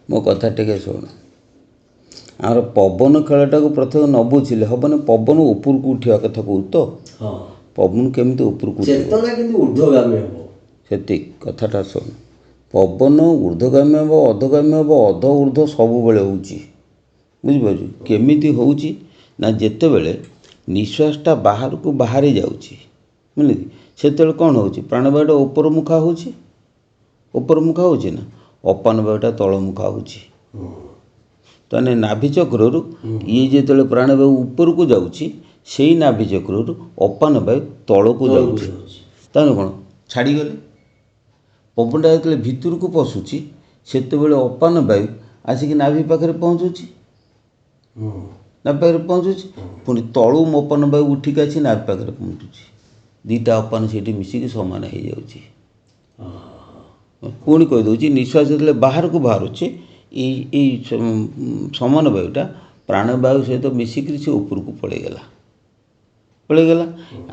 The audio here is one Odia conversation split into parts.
ମୋ କଥା ଟିକେ ଶୁଣ। ଆମର ପବନ ଖେଳଟାକୁ ପ୍ରଥମେ ନ ବୁଝିଲେ ହେବନି। ପବନ ଉପରକୁ ଉଠିବା କଥା କହୁଛୁ ତ? ହଁ, ପବନ କେମିତି ଉପରକୁ ଉଠିବ ଚେତନା କିନ୍ତୁ ଊର୍ଦ୍ଧ୍ୱଗାମୀ ହେବ। ସେତିକି କଥାଟା ଶୁଣ। ପବନ ଊର୍ଦ୍ଧ୍ୱଗାମୀ ହେବ, ଅଧଗାମୀ ହେବ, ଅଧ ଉର୍ଦ୍ଧ୍ୱ ସବୁବେଳେ ହେଉଛି। ବୁଝିପାରୁଛୁ? କେମିତି ହେଉଛି ନା ଯେତେବେଳେ ନିଶ୍ୱାସଟା ବାହାରକୁ ବାହାରି ଯାଉଛି, ବୁଝିଲେ କି, ସେତେବେଳେ କ'ଣ ହେଉଛି? ପ୍ରାଣବାୟୁଟା ଉପରମୁଖା ହେଉଛି, ଉପରମୁଖା ହେଉଛି ନା, ଅପାନ ବାୟୁଟା ତଳମୁଖା ହେଉଛି। ତାହେଲେ ନାଭିଚକ୍ରରୁ ଇଏ ଯେତେବେଳେ ପ୍ରାଣବାୟୁ ଉପରକୁ ଯାଉଛି, ସେଇ ନାଭିଚକ୍ରରୁ ଅପାନ ବାୟୁ ତଳକୁ ଯାଉଛି। ତାହେଲେ କ'ଣ ଛାଡ଼ିଗଲେ? ପବନଟା ଯେତେବେଳେ ଭିତରକୁ ପଶୁଛି ସେତେବେଳେ ଅପାନ ବାୟୁ ଆସିକି ନାଭି ପାଖରେ ପହଞ୍ଚୁଛି, ନାଭି ପାଖରେ ପହଞ୍ଚୁଛି। ପୁଣି ତଳୁ ଅପାନ ବାୟୁ ଉଠିକି ଆସି ନାଭି ପାଖରେ ପହଞ୍ଚୁଛି। ଦୁଇଟା ଅପାନ ସେଇଠି ମିଶିକି ସମାନ ହେଇଯାଉଛି। ପୁଣି କହିଦେଉଛି, ନିଶ୍ୱାସ ଯେତେବେଳେ ବାହାରକୁ ବାହାରୁଛି ଏଇ ସମାନ ବାୟୁଟା ପ୍ରାଣବାୟୁ ସହିତ ମିଶିକିରି ସେ ଉପରକୁ ପଳେଇଗଲା।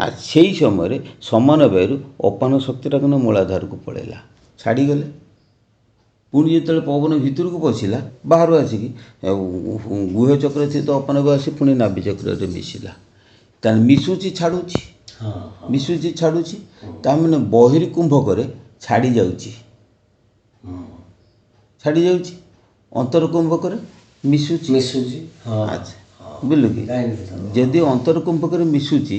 ଆଉ ସେଇ ସମୟରେ ସମାନ ବାୟୁରୁ ଅପାନ ଶକ୍ତିଟା କିନ୍ତୁ ମୂଳାଧାରକୁ ପଳେଇଲା, ଛାଡ଼ିଗଲେ। ପୁଣି ଯେତେବେଳେ ପବନ ଭିତରକୁ ପଶିଲା ବାହାରୁ ଆସିକି ଗୁହ୍ୟ ଚକ୍ର ସ୍ଥିତ ଅପାନ ବାୟୁ ଆସି ପୁଣି ନାଭି ଚକ୍ରରେ ମିଶିଲା। ତାହେଲେ ମିଶୁଛି ଛାଡ଼ୁଛି, ମିଶୁଛି ଛାଡ଼ୁଛି। ତା'ମାନେ ବହିର୍କୁମ୍ଭକରେ ଛାଡ଼ି ଯାଉଛି, ଛାଡ଼ି ଯାଉଛି। ଅନ୍ତର୍କୁମ୍ଭକରେ ମିଶୁଛି। ଆଚ୍ଛା, ବୁଝିଲୁ କି? ଯଦି ଅନ୍ତର୍କୁମ୍ଭକରେ ମିଶୁଛି,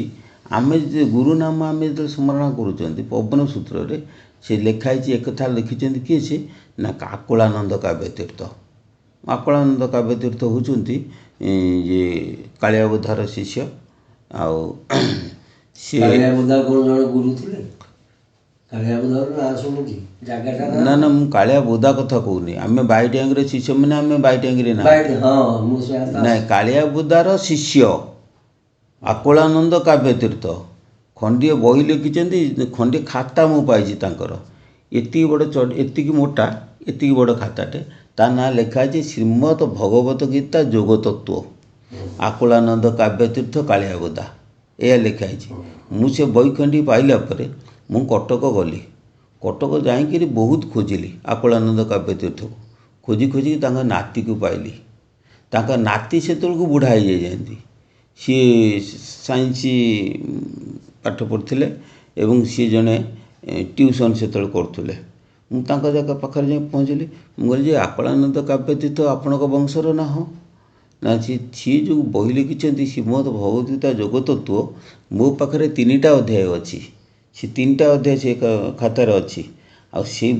ଆମେ ଯେ ଗୁରୁ ନାମ ଆମେ ଯେତେବେଳେ ସ୍ମରଣ କରୁଛନ୍ତି ପବନ ସୂତ୍ରରେ, ସେ ଲେଖା ହେଇଛି, ଏକଥା ଲେଖିଛନ୍ତି କିଏ ସେ ନା ଆକୁଳାନନ୍ଦ କାବ୍ୟତୀର୍ଥ। ଆକୁଳାନନ୍ଦ କାବ୍ୟତୀର୍ଥ ହେଉଛନ୍ତି ଯେ କାଳିଆବୋଧାର ଶିଷ୍ୟ। ଆଉ ସିଏ ଜଣେ ଗୁରୁ ଥିଲେ। କାଳିଆବୋଧାର ନାଁ ଶୁଣୁଛି, ଜାଗାଟା ନା ନା, ମୁଁ କାଳିଆବୋଧା କଥା କହୁନି। ଆମେ ବାଇଟାଙ୍ଗରେ ଶିଷ୍ୟମାନେ, ଆମେ ବାଇଟାଙ୍ଗରେ ନା, ନାଇଁ, କାଳିଆବୋଧାର ଶିଷ୍ୟ ଆକୁଳାନନ୍ଦ କାବ୍ୟତୀର୍ଥ ଖଣ୍ଡିଏ ବହି ଲେଖିଛନ୍ତି, ଖଣ୍ଡିଏ ଖାତା ମୁଁ ପାଇଛି ତାଙ୍କର। ଏତିକି ବଡ଼, ଏତିକି ମୋଟା, ଏତିକି ବଡ଼ ଖାତାଟେ। ତା ନାଁ ଲେଖା ଅଛି ଶ୍ରୀମଦ୍ ଭଗବତ ଗୀତା ଯୋଗ ତତ୍ତ୍ୱ, ଆକୁଳାନନ୍ଦ କାବ୍ୟତୀର୍ଥ କାଳିଆବୋଧା, ଏହା ଲେଖା ହେଇଛି। ମୁଁ ସେ ବହି ଖଣ୍ଡି ପାଇଲା ପରେ ମୁଁ କଟକ ଗଲି। କଟକ ଯାଇକିରି ବହୁତ ଖୋଜିଲି ଆକୁଳାନନ୍ଦ କାବ୍ୟତୀର୍ଥକୁ। ଖୋଜି ଖୋଜିକି ତାଙ୍କ ନାତିକୁ ପାଇଲି। ତାଙ୍କ ନାତି ସେତେବେଳକୁ ବୁଢ଼ା ହେଇଯାଇଛନ୍ତି। ସିଏ ସାଇନ୍ସ ପାଠ ପଢ଼ୁଥିଲେ ଏବଂ ସିଏ ଜଣେ ଟ୍ୟୁସନ୍ ସେତେବେଳେ କରୁଥିଲେ। ମୁଁ ତାଙ୍କ ଜାଗା ପାଖରେ ଯାଇ ପହଞ୍ଚିଲି। ମୁଁ କହିଲି ଯେ ଆକୁଳାନନ୍ଦ କାବ୍ୟତୀର୍ଥ ଆପଣଙ୍କ ବଂଶର ନା? ହଁ। ନା, ସିଏ ଯେଉଁ ବହି ଲେଖିଛନ୍ତି ଶ୍ରୀମଦ୍ ଭଗବତ ଗୀତା ଯୋଗ ତତ୍ତ୍ୱ, ମୋ ପାଖରେ 3ଟା ଅଧ୍ୟାୟ ଅଛି। ସେ 3ଟା ଅଧ୍ୟାୟ ସେ ଖାତାରେ ଅଛି। ଆଉ ସେଇ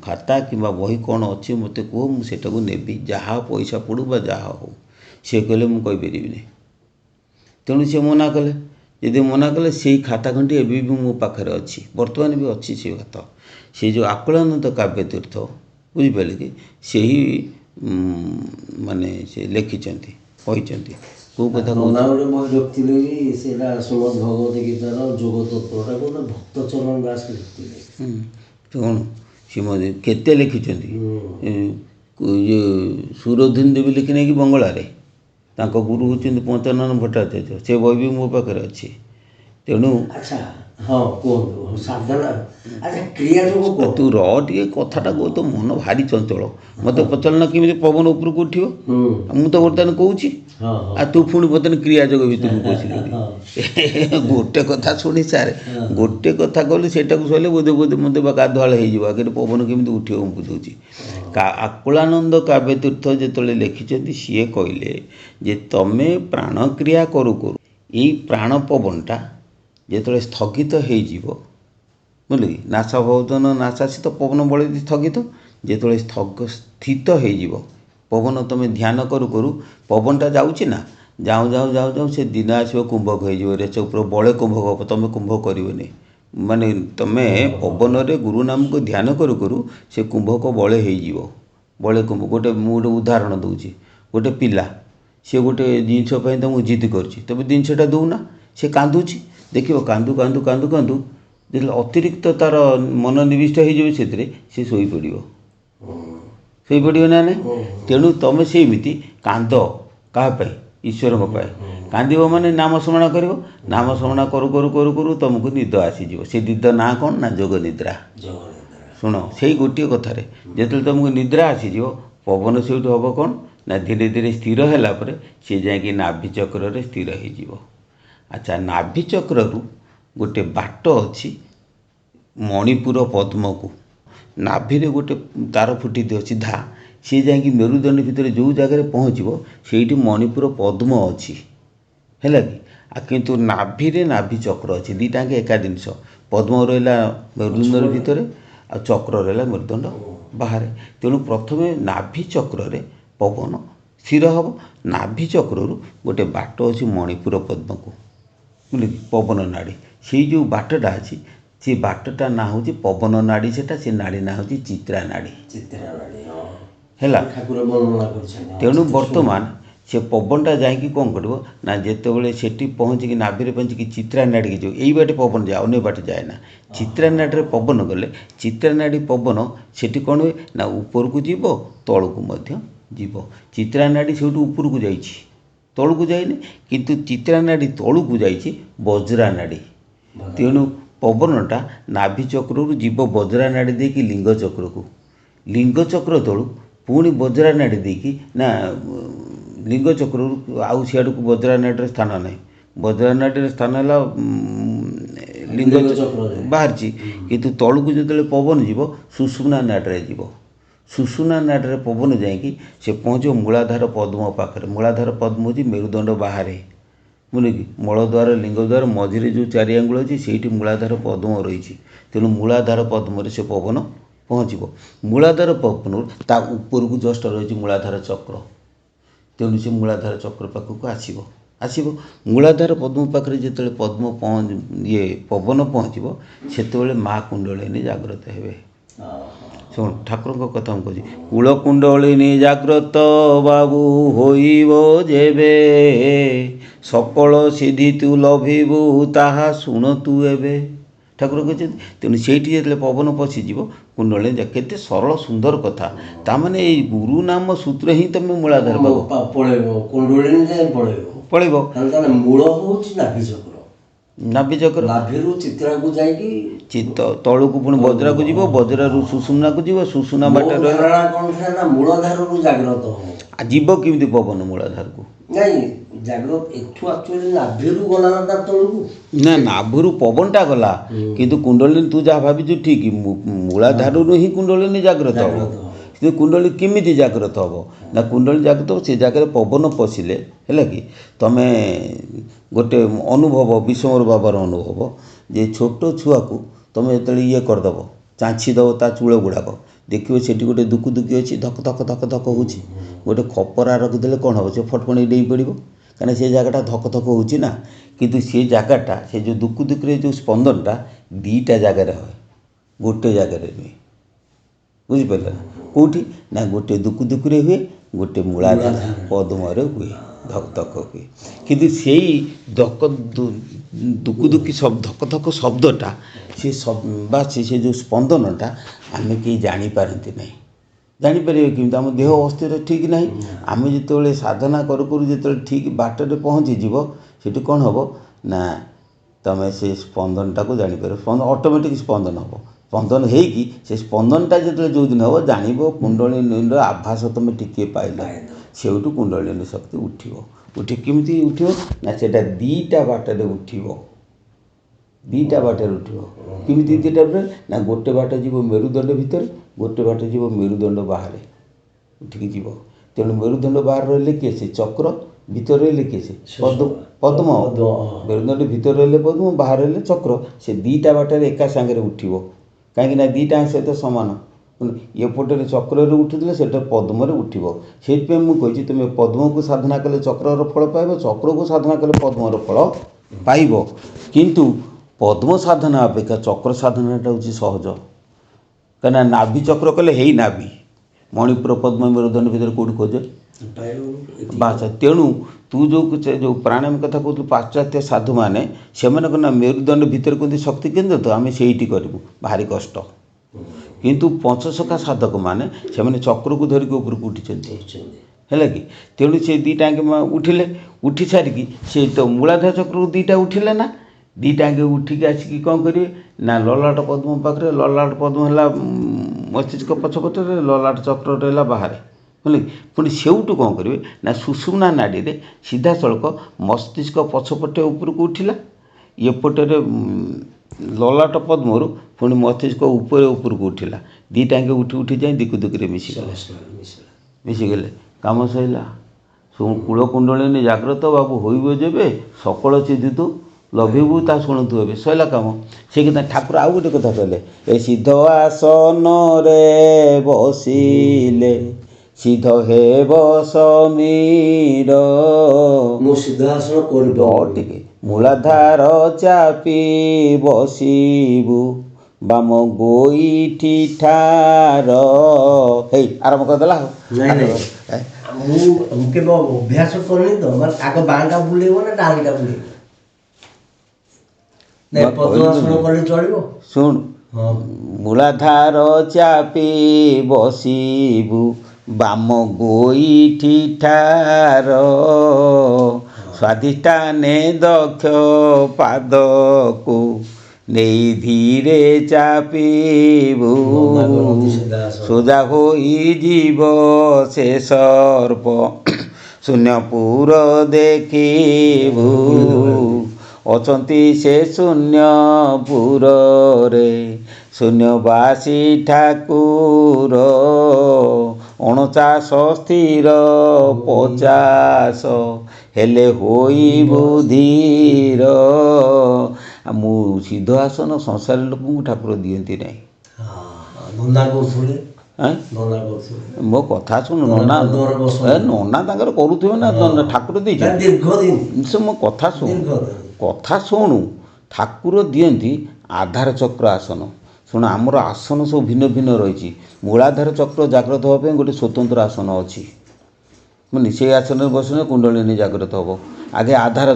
ଖାତା କିମ୍ବା ବହି କ'ଣ ଅଛି ମୋତେ କୁହ, ମୁଁ ସେଟାକୁ ନେବି, ଯାହା ପଇସା ପଡ଼ୁ ବା ଯାହା ହଉ। ସେ କହିଲେ ମୁଁ କହିପାରିବିନି। ତେଣୁ ସେ ମନା କଲେ। ଯଦି ମନା କଲେ, ସେଇ ଖାତା ଖଣ୍ଡି ଏବେ ବି ମୋ ପାଖରେ ଅଛି, ବର୍ତ୍ତମାନ ବି ଅଛି ସେ ଖାତା। ସେ ଯେଉଁ ଆକୁଳାନନ୍ଦ କାବ୍ୟତୀର୍ଥ, ବୁଝିପାରିଲେ କି, ସେହି ମାନେ ସେ ଲେଖିଛନ୍ତି, କହିଛନ୍ତି। କେଉଁ କଥା କହୁଛି? ରଖିଥିଲେ କି ସେଇଟା ଶ୍ରୀମଦ୍ ଭଗବତ ଗୀତାର ଯୋଗ ତତ୍ତ୍ୱଟାକୁ ଭକ୍ତଚରଣ ଦାସ ଲେଖିଥିଲେ। କ'ଣ ଶ୍ରୀମଦ୍ କେତେ ଲେଖିଛନ୍ତି? ଇଏ ସୁରଧୀନ ଦେବୀ ଲେଖିନେ କି ବଙ୍ଗଳାରେ, ତାଙ୍କ ଗୁରୁ ହେଉଛନ୍ତି ପଞ୍ଚାନନ ଭଟ୍ଟାଚାର୍ଯ୍ୟ। ସେ ବହି ବି ମୋ ପାଖରେ ଅଛି। ତେଣୁ ଆଚ୍ଛା, ହଁ, କୁହନ୍ତୁ। ସାଧନା, ଆଚ୍ଛା, କ୍ରିୟା ଯୋଗ ତୁ ରହ ଟିକେ, କଥାଟା କହ। ତୋ ମନ ଭାରି ଚଞ୍ଚଳ। ମୋତେ ପଚାରିଲ ନା କେମିତି ପବନ ଉପରକୁ ଉଠିବ? ମୁଁ ତ ବର୍ତ୍ତମାନ କହୁଛି, ଆଉ ତୁ ପୁଣି ବର୍ତ୍ତମାନ କ୍ରିୟା ଯୋଗ ଭିତରକୁ ପଶିଲୁ। ଗୋଟେ କଥା ଶୁଣି ସାରେ, ଗୋଟେ କଥା କହିଲେ ସେଇଟାକୁ ସରିଲେ ବୋଧେ ବୋଧେ ମୋତେ ବା ଗାଧୁଆଳ ହେଇଯିବ। ଆଗରେ ପବନ କେମିତି ଉଠିବ ମୁଁ ବୁଝଉଛି। ଆକୁଳାନନ୍ଦ କାବ୍ୟତୀର୍ଥ ଯେତେବେଳେ ଲେଖିଛନ୍ତି, ସିଏ କହିଲେ ଯେ ତମେ ପ୍ରାଣକ୍ରିୟା କରୁ କରୁ ଏଇ ପ୍ରାଣ ପବନଟା ଯେତେବେଳେ ସ୍ଥଗିତ ହେଇଯିବ, ବୁଝିଲେ କି, ନାସାଭୋଜନ ନାସାସିତ ପବନ ବଳେ ସ୍ଥଗିତ, ଯେତେବେଳେ ସ୍ଥିତ ହେଇଯିବ ପବନ, ତୁମେ ଧ୍ୟାନ କରୁ କରୁ ପବନଟା ଯାଉଛି ନା, ଯାଉ ଯାଉ ଯାଉ ଯାଉ ସେ ଦିନ ଆସିବ କୁମ୍ଭକ ହେଇଯିବ। ରେଚ ଉପର ବଳେ କୁମ୍ଭକ ହେବ, ତୁମେ କୁମ୍ଭକ କରିବନି। ମାନେ ତୁମେ ପବନରେ ଗୁରୁ ନାମକୁ ଧ୍ୟାନ କରୁ କରୁ ସେ କୁମ୍ଭକ ବଳେ ହେଇଯିବ। ବଳେ କୁମ୍ଭକ। ମୁଁ ଗୋଟେ ଉଦାହରଣ ଦେଉଛି। ଗୋଟେ ପିଲା, ସେ ଗୋଟେ ଜିନିଷ ପାଇଁ ତୁମକୁ ଜିଦ୍ କରୁଛି, ତୁମେ ଜିନିଷଟା ଦେଉନା, ସେ କାନ୍ଦୁଛି। ଦେଖିବ କାନ୍ଦୁ କାନ୍ଦୁ କାନ୍ଦୁ କାନ୍ଦୁ ଯେତେବେଳେ ଅତିରିକ୍ତ ତା'ର ମନୋନିବିଷ୍ଟ ହେଇଯିବ ସେଥିରେ, ସେ ଶୋଇପଡ଼ିବ। ଶୋଇପଡ଼ିବ ନା ନାହିଁ? ତେଣୁ ତୁମେ ସେମିତି କାନ୍ଦ। କାହା ପାଇଁ? ଈଶ୍ୱରଙ୍କ ପାଇଁ। କାନ୍ଦିବ ମାନେ ନାମ ସ୍ମରଣ କରିବ। ନାମ ସ୍ମରଣ କରୁ କରୁ କରୁ କରୁ ତୁମକୁ ନିଦ ଆସିଯିବ। ସେ ନିଦ ନାଁ କ'ଣ? ନା ଯୋଗ ନିଦ୍ରା। ଶୁଣ, ସେଇ ଗୋଟିଏ କଥାରେ ଯେତେବେଳେ ତୁମକୁ ନିଦ୍ରା ଆସିଯିବ, ପବନ ସେଇଠୁ ହେବ କ'ଣ ନା ଧୀରେ ଧୀରେ ସ୍ଥିର ହେଲା ପରେ ସେ ଯାଇକି ନାଭି ଚକ୍ରରେ ସ୍ଥିର ହେଇଯିବ। ଆଚ୍ଛା, ନାଭି ଚକ୍ରରୁ ଗୋଟେ ବାଟ ଅଛି ମଣିପୁର ପଦ୍ମକୁ। ନାଭିରେ ଗୋଟେ ତାର ଫୁଟିଥିବ ସିଧା, ସିଏ ଯାଇକି ମେରୁଦଣ୍ଡ ଭିତରେ ଯେଉଁ ଜାଗାରେ ପହଞ୍ଚିବ ସେଇଠି ମଣିପୁର ପଦ୍ମ ଅଛି, ହେଲା କି। କିନ୍ତୁ ନାଭିରେ ନାଭି ଚକ୍ର ଅଛି, ଦୁଇଟାଙ୍କ ଏକା ଜିନିଷ। ପଦ୍ମ ରହିଲା ମେରୁଦଣ୍ଡ ଭିତରେ ଆଉ ଚକ୍ର ରହିଲା ମେରୁଦଣ୍ଡ ବାହାରେ। ତେଣୁ ପ୍ରଥମେ ନାଭି ଚକ୍ରରେ ପବନ ସ୍ଥିର ହେବ। ନାଭି ଚକ୍ରରୁ ଗୋଟେ ବାଟ ଅଛି ମଣିପୁର ପଦ୍ମକୁ, ବୁଝିଲେ କି, ପବନ ନାଡ଼ି। ସେଇ ଯେଉଁ ବାଟଟା ଅଛି ସେ ବାଟଟା ନାଁ ହେଉଛି ପବନ ନାଡ଼ି। ସେଟା ସେ ନାଡ଼ି ନାଁ ହେଉଛି ଚିତ୍ରା ନାଡ଼ି ହେଲା। ତେଣୁ ବର୍ତ୍ତମାନ ସେ ପବନଟା ଯାଇକି କ'ଣ କରିବ ନା ଯେତେବେଳେ ସେଠି ପହଞ୍ଚିକି ନାଭିରେ ପହଞ୍ଚିକି ଚିତ୍ରା ନାଡ଼ିକି ଯିବ, ଏଇ ବାଟେ ପବନ ଯାଏ, ଅନ୍ୟ ବାଟେ ଯାଏ ନା। ଚିତ୍ରା ନାଡ଼ିରେ ପବନ ଗଲେ ଚିତ୍ରା ନାଡ଼ି ପବନ ସେଠି କ'ଣ ହୁଏ ନା ଉପରକୁ ଯିବ, ତଳକୁ ମଧ୍ୟ ଯିବ। ଚିତ୍ରା ନାଡ଼ି ସେଇଠୁ ଉପରକୁ ଯାଇଛି, ତଳକୁ ଯାଇନି। କିନ୍ତୁ ଚିତ୍ରା ନାଡ଼ି ତଳକୁ ଯାଇଛି ବଜ୍ରା ନାଡ଼ି। ତେଣୁ ପବନଟା ନାଭି ଚକ୍ରରୁ ଯିବ ବଜ୍ରା ନାଡ଼ି ଦେଇକି ଲିଙ୍ଗ ଚକ୍ରକୁ। ଲିଙ୍ଗ ଚକ୍ର ତଳୁ ପୁଣି ବଜ୍ରା ନାଡ଼ି ଦେଇକି ନା ଲିଙ୍ଗ ଚକ୍ରରୁ ଆଉ ସିଆଡ଼କୁ ବଜ୍ରା ନାଡ଼ିର ସ୍ଥାନ ନାହିଁ। ବଜ୍ରା ନାଡ଼ିର ସ୍ଥାନ ହେଲା ଲିଙ୍ଗ ବାହାରିଛି। କିନ୍ତୁ ତଳକୁ ଯେତେବେଳେ ପବନ ଯିବ ସୁଷୁମ୍ନା ନାଡ଼ିରେ ଯିବ। ସୁଷୁମ୍ନା ନାଡ଼ିରେ ପବନ ଯାଇକି ସେ ପହଞ୍ଚିବ ମୂଳାଧାର ପଦ୍ମ ପାଖରେ। ମୂଳାଧାର ପଦ୍ମ ହେଉଛି ମେରୁଦଣ୍ଡ ବାହାରେ, ବୁଝିଲେ କି। ମଳଦ୍ୱାର ଲିଙ୍ଗଦ୍ୱାର ମଝିରେ ଯେଉଁ 4 ଆଙ୍ଗୁଳ ଅଛି ସେଇଠି ମୂଳାଧାର ପଦ୍ମ ରହିଛି। ତେଣୁ ମୂଳାଧାର ପଦ୍ମରେ ସେ ପବନ ପହଞ୍ଚିବ। ମୂଳାଧାର ପଦ୍ମରୁ ତା ଉପରକୁ ଜଷ୍ଟ ରହିଛି ମୂଳାଧାର ଚକ୍ର। ତେଣୁ ସେ ମୂଳାଧାର ଚକ୍ର ପାଖକୁ ଆସିବ। ମୂଳାଧାର ପଦ୍ମ ପାଖରେ ଯେତେବେଳେ ପବନ ପହଞ୍ଚିବ ସେତେବେଳେ ମା କୁଣ୍ଡଳିନୀ ଜାଗ୍ରତ ହେବେ। ଶୁଣ, ଠାକୁରଙ୍କ କଥା ମୁଁ କହୁଛି। କୂଳ କୁଣ୍ଡଳିନୀ ଜାଗ୍ରତ ବାବୁ ହୋଇବ ଯେବେ, ସକଳ ସିଦ୍ଧି ତୁ ଲଭିବୁ ତାହା ଶୁଣ ତୁ ଏବେ। ଠାକୁର କହିଛନ୍ତି। ତେଣୁ ସେଇଠି ଯେତେବେଳେ ପବନ ପଶିଯିବ କୁଣ୍ଡଳିନୀ, କେତେ ସରଳ ସୁନ୍ଦର କଥା। ତାମାନେ ଏଇ ଗୁରୁ ନାମ ସୂତ୍ର ହିଁ ତମେ ମୂଳାଧାର ପଳେଇବ। ମୂଳ ହେଉଛି ନାଭି ଚକ୍ର। ନାଭି ଚକ୍ର ନାଭିରୁ ଚିତ୍ରାକୁ ଯାଇକି ତଳକୁ ପୁଣି ବଜ୍ରାକୁ ଯିବ, ବଜ୍ରାରୁ ସୁଷୁମ୍ନାକୁ ଯିବ। ସୁଷୁମ୍ନା ବାଟରେ ମୂଳଧାରରୁ ଜାଗ୍ରତ ଯିବ କେମିତି ପବନ ମୂଳାଧାରକୁ? ନାଇଁ, ଜାଗ୍ରତ ଏଠୁ ଆକ୍ଚୁଆଲି ନାଭିରୁ ଗଲା ନା ତା ତଳକୁ? ନା, ନାଭିରୁ ପବନଟା ଗଲା। କିନ୍ତୁ କୁଣ୍ଡଳିନୀ ତୁ ଯାହା ଭାବିଛୁ ଠିକ୍, ମୂଳାଧାରରୁ ହିଁ କୁଣ୍ଡଳିନୀ ଜାଗ୍ରତ ହେବ। କିନ୍ତୁ କୁଣ୍ଡଳିନୀ କେମିତି ଜାଗ୍ରତ ହେବ ନା କୁଣ୍ଡଳିନୀ ଜାଗ୍ରତ ହେବ ସେ ଜାଗାରେ ପବନ ପଶିଲେ, ହେଲା କି। ତମେ ଗୋଟେ ଅନୁଭବ, ବିଷମର ବାବାର ଅନୁଭବ, ଯେ ଛୋଟ ଛୁଆକୁ ତମେ ଯେତେବେଳେ ଇଏ କରିଦେବ, ଚାଞ୍ଚି ଦେବ ତା ଚୂଳ ଗୁଡ଼ାକ, ଦେଖିବ ସେଠି ଗୋଟେ ଦୁକୁଦୁକି ଅଛି, ଧକ ଧକ ଧକ ଧକ ହେଉଛି। ଗୋଟେ ଖପରା ରଖିଦେଲେ କ'ଣ ହେବ, ସେ ଫଟଫଟ ଡେଇଁ ପଡ଼ିବ, କାହିଁକିନା ସେ ଜାଗାଟା ଧକ ଧକ ହେଉଛି ନା। କିନ୍ତୁ ସେ ଜାଗାଟା, ସେ ଯେଉଁ ଦୁକୁଦୁକିରେ ଯେଉଁ ସ୍ପନ୍ଦନଟା 2ଟା ଜାଗାରେ ହୁଏ, ଗୋଟେ ଜାଗାରେ ନୁହେଁ, ବୁଝିପାରିଲେ ନା। କେଉଁଠି ନା ଗୋଟେ ଦୁକୁଦୁକିରେ ହୁଏ, ଗୋଟେ ମୂଳାଧାର ପଦ୍ମରେ ହୁଏ, ଧକ ଧକ ହୁଏ। କିନ୍ତୁ ସେଇ ଦୁକୁଦୁକି ଧକ ଧକ ଶବ୍ଦଟା ବା ସେ ଯେଉଁ ସ୍ପନ୍ଦନଟା ଆମେ କେହି ଜାଣିପାରନ୍ତି ନାହିଁ। ଜାଣିପାରିବେ କେମିତି? ଆମ ଦେହ ଅସ୍ଥିର ଠିକ୍ ନାହିଁ। ଆମେ ଯେତେବେଳେ ସାଧନା କରୁ ଯେତେବେଳେ ଠିକ୍ ବାଟରେ ପହଞ୍ଚିଯିବ, ସେଠି କ'ଣ ହେବ ନା ତମେ ସେ ସ୍ପନ୍ଦନଟାକୁ ଜାଣିପାରିବ। ଅଟୋମେଟିକ୍ ସ୍ପନ୍ଦନ ହେବ। ସ୍ପନ୍ଦନ ହେଇକି ସେ ସ୍ପନ୍ଦନଟା ଯେତେବେଳେ ଯେଉଁଦିନ ହେବ ଜାଣିବ କୁଣ୍ଡଳିନୀର ଆଭାସ ତମେ ଟିକିଏ ପାଇଲ। ସେଇଠୁ କୁଣ୍ଡଳିନୀ ଶକ୍ତି ଉଠିବ। କେମିତି ଉଠିବ ନା ସେଟା 2ଟା ବାଟରେ ଉଠିବ। 2ଟା ବାଟରେ ଉଠିବ। କେମିତି 2ଟା ବାଟରେ ନା ଗୋଟେ ବାଟ ଯିବ ମେରୁଦଣ୍ଡ ଭିତରେ, ଗୋଟେ ବାଟ ଯିବ ମେରୁଦଣ୍ଡ ବାହାରେ ଉଠିକି ଯିବ। ତେଣୁ ମେରୁଦଣ୍ଡ ବାହାରେ ରହିଲେ କିଏ? ସେ ଚକ୍ର। ଭିତରେ ରହିଲେ କିଏ? ସେ ପଦ୍ମ। ମେରୁଦଣ୍ଡ ଭିତରେ ରହିଲେ ପଦ୍ମ, ବାହାରେ ରହିଲେ ଚକ୍ର। ସେ 2ଟା ବାଟରେ ଏକା ସାଙ୍ଗରେ ଉଠିବ। କାହିଁକିନା 2ଟା ସହିତ ସମାନ। ଏପଟରେ ଚକ୍ରରେ ଉଠୁଥିଲେ ସେଟା ପଦ୍ମରେ ଉଠିବ। ସେଇଥିପାଇଁ ମୁଁ କହିଛି ତୁମେ ପଦ୍ମକୁ ସାଧନା କଲେ ଚକ୍ରର ଫଳ ପାଇବ, ଚକ୍ରକୁ ସାଧନା କଲେ ପଦ୍ମର ଫଳ ପାଇବ। କିନ୍ତୁ ପଦ୍ମ ସାଧନା ଅପେକ୍ଷା ଚକ୍ର ସାଧନାଟା ହେଉଛି ସହଜ। କାହିଁକିନା ନାଭି ଚକ୍ର କଲେ ହେଇ ନାଭି, ମଣିପୁର ପଦ୍ମ ମେରୁଦଣ୍ଡ ଭିତରେ କେଉଁଠି ଖୋଜେ ବାସ। ତେଣୁ ତୁ ଯେଉଁ ପ୍ରାଣାୟାମ କଥା କହୁଥିଲୁ, ପାଶ୍ଚାତ୍ୟ ସାଧୁମାନେ ସେମାନେ କ'ଣ ନା ମେରୁଦଣ୍ଡ ଭିତରେ କୁହନ୍ତି ଶକ୍ତି କେନ୍ଦ୍ର, ତ ଆମେ ସେଇଠି କରିବୁ, ଭାରି କଷ୍ଟ। କିନ୍ତୁ ପଞ୍ଚସଖା ସାଧକମାନେ ସେମାନେ ଚକ୍ରକୁ ଧରିକି ଉପରକୁ ଉଠିଛନ୍ତି, ହେଲା କି। ତେଣୁ ସେ 2ଟା ଉଠିଲେ। ଉଠି ସାରିକି ସେ ତ ମୂଳାଧାର ଚକ୍ରରୁ 2ଟା ଉଠିଲେ ନା, 2ଟା ଉଠିକି ଆସିକି କ'ଣ କରିବେ ନା ଲଲାଟ ପଦ୍ମ ପାଖରେ, ଲଲାଟ ପଦ୍ମ ହେଲା ମସ୍ତିଷ୍କ ପଛପଟରେ, ଲଲାଟ ଚକ୍ର ରହିଲା ବାହାରେ, ବୁଝିଲେ କି? ପୁଣି ସେଇଠୁ କ'ଣ କରିବେ ନା ସୁଷୁମ୍ନା ନାଡ଼ିରେ ସିଧାସଳଖ ମସ୍ତିଷ୍କ ପଛପଟେ ଉପରକୁ ଉଠିଲା, ଏପଟରେ ଲଲାଟ ପଦ୍ମରୁ ପୁଣି ମସ୍ତିଷ୍କ ଉପରେ ଉପରକୁ ଉଠିଲା, ଦୁଇଟାଙ୍କ ଉଠି ଉଠି ଯାଇ ଦିକୁ ଦିକୁରେ ମିଶିଗଲେ, କାମ ସରିଲା। କୂଳକୁଣ୍ଡଳିନୀ ଜାଗ୍ରତ ବାବୁ ହୋଇବ ଯେବେ ସକଳ ଚିନ୍ତିତୁ ଲଭିବୁ ତା ଶୁଣୁଥିବ ଏବେ, ସରିଲା କାମ। ସେ କିନ୍ତୁ ଠାକୁର ଆଉ ଗୋଟେ କଥା କହିଲେ, ଏ ସିଦ୍ଧ ଆସନରେ ବସିଲେ ସିଦ୍ଧ ହେବ ସମୀର। ମୁଁ ସିଦ୍ଧାସନ କରିବ ଟିକେ ମୂଳାଧାର ଚାପି ବସିବୁ ବାମ ଗୋଇଠି ଠାର। ହେଇ ଆରମ୍ଭ କରିଦେଲା। ମୁଁ କେବେ ଅଭ୍ୟାସ କରିନି ତ, ମାନେ ଆଗ ବାଁଟା ବୁଲେଇବ ନା ଡାହାଣଟା ବୁଲେଇବ? ପଦ୍ମାସନ କଲେ ଚଳିବ? ଶୁଣୁ, ମୂଳାଧାର ଚାପି ବସିବୁ ବାମ ଗୋଇଠି ଠାର, ସ୍ୱାଧିଷ୍ଠାନେ ଦକ୍ଷ ପାଦକୁ ନେଇ ଧୀରେ ଚାପିବୁ, ସୋଜା ହୋଇଯିବ ସେ ସର୍ପ ଶୂନ୍ୟପୁର ଦେଖିବୁ, ଅଛନ୍ତି ସେ ଶୂନ୍ୟପୁରରେ ଶୂନ୍ୟବାସୀ ଠାକୁର, 49 ସ୍ଥିର 50 ହେଲେ ହୋଇବୁ ଧୀର। ମୁଁ ସିଦ୍ଧ ଆସନ ସଂସାର ଲୋକଙ୍କୁ ଠାକୁର ଦିଅନ୍ତି ନାହିଁ। ମୋ କଥା ଶୁଣୁ, ନନା ତାଙ୍କର କରୁଥିବେ ନା, ଠାକୁର ଦେଇଛନ୍ତି। ସେ ମୋ କଥା ଶୁଣୁ, ଠାକୁର ଦିଅନ୍ତି ଆଧାର ଚକ୍ର ଆସନ। ଶୁଣ, ଆମର ଆସନ ସବୁ ଭିନ୍ନ ଭିନ୍ନ ରହିଛି। ମୂଳାଧାର ଚକ୍ର ଜାଗ୍ରତ ହେବା ପାଇଁ ଗୋଟେ ସ୍ୱତନ୍ତ୍ର ଆସନ ଅଛି, ମାନେ ସେଇ ଆସନରେ ବସିଲେ କୁଣ୍ଡଳିନୀ ଜାଗ୍ରତ ହେବ। ଆଗେ ଆଧାର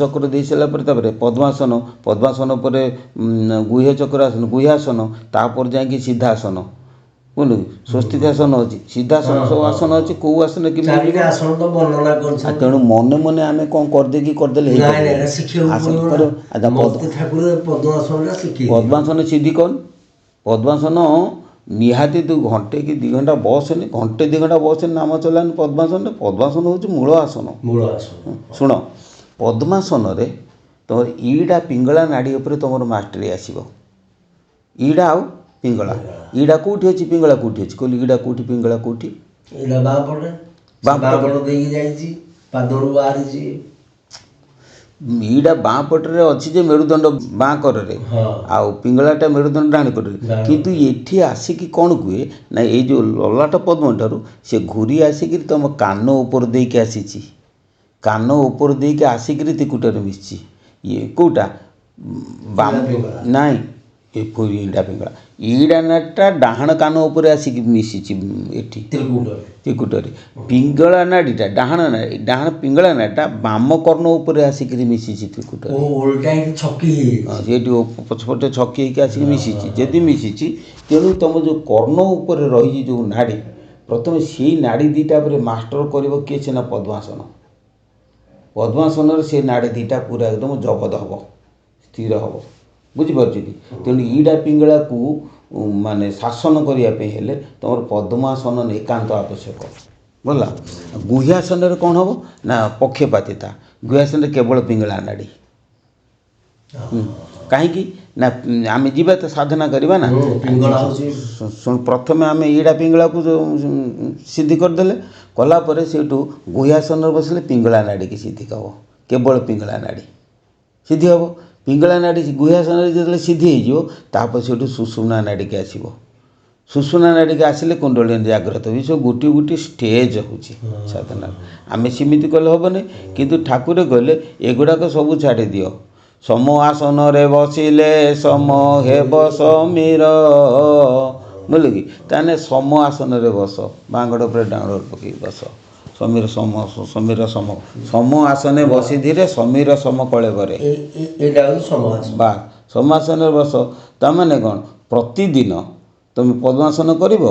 ଚକ୍ର ଦେଇ ସାରିଲା ପରେ ତାପରେ ପଦ୍ମାସନ ପରେ ଗୁହ୍ୟ ଚକ୍ର ଆସନ, ଗୁହ୍ୟାସନ, ତାପରେ ଯାଇକି ସିଦ୍ଧାସନ, ବୁଝିଲୁ? ସ୍ୱସ୍ତିକାସନ ଅଛି, ସିଦ୍ଧାସନ, ସବୁ ଆସନ ଅଛି। କେଉଁ ଆସନ କେମିତି? ତେଣୁ ମନେ ମନେ ଆମେ କ'ଣ କରିଦେଲେ ପଦ୍ମାସନ ସିଦ୍ଧି କର। ପଦ୍ମାସନ ନିହାତି ତୁ ଘଣ୍ଟେ କି 2 ଘଣ୍ଟା ବସେନି, ଘଣ୍ଟେ 2 ଘଣ୍ଟା ବସେନି ନାମ ଚଲାନି ପଦ୍ମାସନରେ। ପଦ୍ମାସନ ହେଉଛି ମୂଳ ଆସନ। ଶୁଣ, ପଦ୍ମାସନରେ ତୁମର ଇଡ଼ା ପିଙ୍ଗଳା ନାଡ଼ି ଉପରେ ତୁମର ମାଷ୍ଟରୀ ଆସିବ। ଇଡ଼ା ଆଉ ପିଙ୍ଗଳା, ଇଡ଼ା କେଉଁଠି ଅଛି, ପିଙ୍ଗଳା କେଉଁଠି ଅଛି କହିଲି? ଇଡ଼ା କେଉଁଠି, ପିଙ୍ଗଳା କେଉଁଠି? ଇଡ଼ା ବାଁ ପଟରେ ଅଛି ଯେ ମେରୁଦଣ୍ଡ ବାଁ କରରେ, ଆଉ ପିଙ୍ଗଳାଟା ମେରୁଦଣ୍ଡ ଡାହାଣ କରରେ। କିନ୍ତୁ ଏଠି ଆସିକି କ'ଣ କୁହେ ନା, ଏଇ ଯେଉଁ ଲଲାଟ ପଦ୍ମଠାରୁ ସେ ଘୁରି ଆସିକିରି ତୁମ କାନ ଉପର ଦେଇକି ଆସିଛି, କାନ ଉପର ଦେଇକି ଆସିକିରି ତିକୁଟାରେ ମିଶିଛି। ଇଏ କେଉଁଟା? ନାଇଁ, ଇଡ଼ା ପିଙ୍ଗଳା, ଇଡ଼ା ନାଡ଼ିଟା ଡାହାଣ କାନ ଉପରେ ଆସିକି ମିଶିଛି ଏଠି ତ୍ରିକୁଟରେ। ପିଙ୍ଗଳା ନାଡ଼ିଟା ଡାହାଣ ପିଙ୍ଗଳା ନାଡ଼ିଟା ବାମ କର୍ଣ୍ଣ ଉପରେ ଆସିକିରି ମିଶିଛି ତ୍ରିକୁଟରେ। ସେଠି ପଛପଟେ ଛକି ହେଇକି ଆସିକି ମିଶିଛି। ଯଦି ମିଶିଛି, ତେଣୁ ତୁମ ଯେଉଁ କର୍ଣ୍ଣ ଉପରେ ରହିଛି ଯେଉଁ ନାଡ଼ି, ପ୍ରଥମେ ସେଇ ନାଡ଼ି ଦୁଇଟା ଉପରେ ମାଷ୍ଟର କରିବ କିଏ? ସିନା ପଦ୍ମାସନ। ପଦ୍ମାସନରେ ସେ ନାଡ଼ି ଦୁଇଟା ପୁରା ଏକଦମ ଜବଦ ହେବ, ସ୍ଥିର ହେବ। ବୁଝିପାରୁଛୁ କି? ତେଣୁ ଇଡ଼ା ପିଙ୍ଗଳାକୁ ମାନେ ଶାସନ କରିବା ପାଇଁ ହେଲେ ତୁମର ପଦ୍ମାସନ ଏକାନ୍ତ ଆବଶ୍ୟକ। ବୁଝିଲା? ଗୁହ୍ୟାସନରେ କ'ଣ ହେବ ନା, ପକ୍ଷପାତିତା। ଗୁହ୍ୟାସନରେ କେବଳ ପିଙ୍ଗଳା ନାଡ଼ି। କାହିଁକି ନା, ଆମେ ଯିବା ତ ସାଧନା କରିବା ନା। ପ୍ରଥମେ ଆମେ ଇଡ଼ା ପିଙ୍ଗଳାକୁ ସିଦ୍ଧି କରିଦେଲେ, କଲା ପରେ ସେଇଠୁ ଗୁହ୍ୟାସନରେ ବସିଲେ ପିଙ୍ଗଳା ନାଡ଼ିକି ସିଦ୍ଧି ହେବ, କେବଳ ପିଙ୍ଗଳା ନାଡ଼ି ସିଦ୍ଧି ହେବ। ପିଙ୍ଗଳା ନାଡ଼ି ଗୁହ୍ୟାସନରେ ଯେତେବେଳେ ସିଦ୍ଧି ହେଇଯିବ, ତାପରେ ସେଇଠୁ ସୁଷୁମ୍ନା ନାଡ଼ିକି ଆସିବ। ସୁଷୁମ୍ନା ନାଡ଼ିକି ଆସିଲେ କୁଣ୍ଡଳିନୀ ଜାଗ୍ରତ ବି। ସବୁ ଗୋଟିଏ ଷ୍ଟେଜ୍ ହେଉଛି ସାଧନା। ଆମେ ସେମିତି କଲେ ହେବନି, କିନ୍ତୁ ଠାକୁର କହିଲେ ଏଗୁଡ଼ାକ ସବୁ ଛାଡ଼ିଦିଅ। ସମ ଆସନରେ ବସିଲେ ସମ ହେବ ସମୀର, ବୁଝିଲ କି? ତାହେଲେ ସମ ଆସନରେ ବସ, ବାଁ ଗୋଡ଼ ଉପରେ ଡାହାଣ ଗୋଡ଼ ପକେଇ ବସ। ସମୀର ସମ ଆସନରେ ବସି ଧୀରେ ସମୀର ସମ କଳେବରେ। ବା ସମାସନରେ ବସ। ତାମାନେ କ'ଣ? ପ୍ରତିଦିନ ତୁମେ ପଦ୍ମାସନ କରିବ।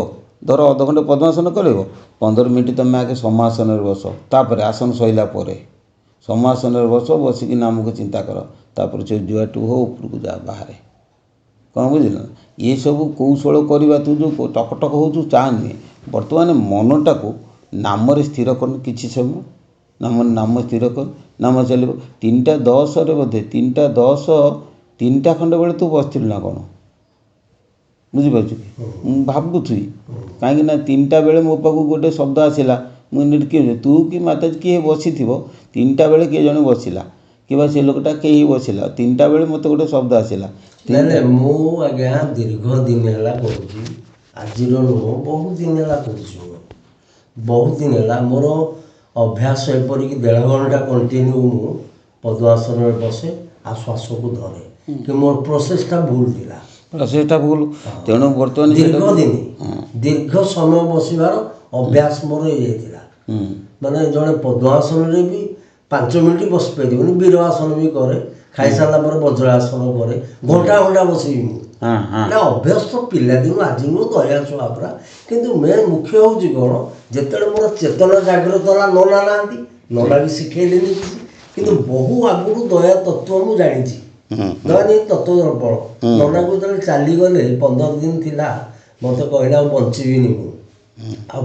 ଧର ଅଧଘଣ୍ଟେ ପଦ୍ମାସନ କରିବ, 15 ମିନିଟ୍ ତୁମେ ଆଗେ ସମାସନରେ ବସ। ତାପରେ ଆସନ ସରିଲା ପରେ ସମାସନରେ ବସ, ବସିକି ନାମକୁ ଚିନ୍ତା କର। ତାପରେ ସେ ଯୁଆଟୁ ହଉ ଉପରକୁ ଯା ବାହାରେ। କ'ଣ ବୁଝିଲ? ଏସବୁ କୌଶଳ କରିବା, ତୁ ଯେଉଁ ଟକଟକ ହେଉଛୁ ଚା ନୁହେଁ, ବର୍ତ୍ତମାନ ମନଟାକୁ ନାମରେ ସ୍ଥିର କର କିଛି ସମୟ, ନାମ ସ୍ଥିର କର, ନାମ ଚାଲିବ। 3:10 ବୋଧେ 3:10 3ଟା ଖଣ୍ଡେ ବେଳେ ତୁ ବସିଥିଲୁ ନା କ'ଣ, ବୁଝିପାରୁଛୁ କି? ମୁଁ ଭାବୁଥିଲି କାହିଁକି ନା 3ଟା ବେଳେ ମୋ ପାଖକୁ ଗୋଟେ ଶବ୍ଦ ଆସିଲା। ମୁଁ କିଏ ତୁ କି ମାତାଜୀ କିଏ ବସିଥିବ, 3ଟା ବେଳେ କିଏ ଜଣେ ବସିଲା କିମ୍ବା ସେ ଲୋକଟା କେହି ବସିଲା, 3ଟା ବେଳେ ମୋତେ ଗୋଟେ ଶବ୍ଦ ଆସିଲା। ମୁଁ ଆଜ୍ଞା ଦୀର୍ଘ ଦିନ ହେଲା କରୁଛି, ଆଜିର ନୁହଁ, ବହୁତ ଦିନ ହେଲା କରୁଛି। ବହୁତ ଦିନ ହେଲା ମୋର ଅଭ୍ୟାସ ଏପରିକି 1.5 ଘଣ୍ଟା କଣ୍ଟିନ୍ୟୁ ମୁଁ ପଦ୍ମାସନରେ ବସେ ଆଉ ଶ୍ୱାସକୁ ଧରେ, କି ମୋର ପ୍ରୋସେସଟା ଭୁଲ ଥିଲା। ପ୍ରୋସେସଟା ଭୁଲ, ତେଣୁ ବର୍ତ୍ତମାନ ଦୀର୍ଘ ସମୟ ବସିବାର ଅଭ୍ୟାସ ମୋର ହେଇଯାଇଥିଲା। ମାନେ ଜଣେ ପଦ୍ମାସନରେ ବି 5 ମିନିଟ୍ ବସିପାରିବନି, ବୀର ଆସନ ବି କରେ, ଖାଇସାରିଲା ପରେ ବଜ୍ରାସନ କରେ, ଘଣ୍ଟା ଘଣ୍ଟା ବସିବି ମୁଁ। ଅଭ୍ୟସ୍ତ ପିଲାଦିନୁ, ଆଜି ମୁଁ ଦୟାଛୁ ପୁରା। କିନ୍ତୁ ମେନ୍ ମୁଖ୍ୟ ହେଉଛି କ'ଣ, ଯେତେବେଳେ ମୋର ଚେତନା ଜାଗ୍ରତ ହେଲା, ନନା ନାହାନ୍ତି, ନନା ବି ଶିଖେଇଲେନି କିଛି, କିନ୍ତୁ ବହୁ ଆଗରୁ ଦୟା ତତ୍ତ୍ୱ ମୁଁ ଜାଣିଛି। ଦୟାନି ତତ୍ତ୍ୱ ଦର୍ପଣ ନନାକୁ ଯେତେବେଳେ ଚାଲିଗଲେ 15 ଦିନ ଥିଲା, ମୋତେ କହିଲା ଆଉ ବଞ୍ଚିବିନି ମୁଁ, ଆଉ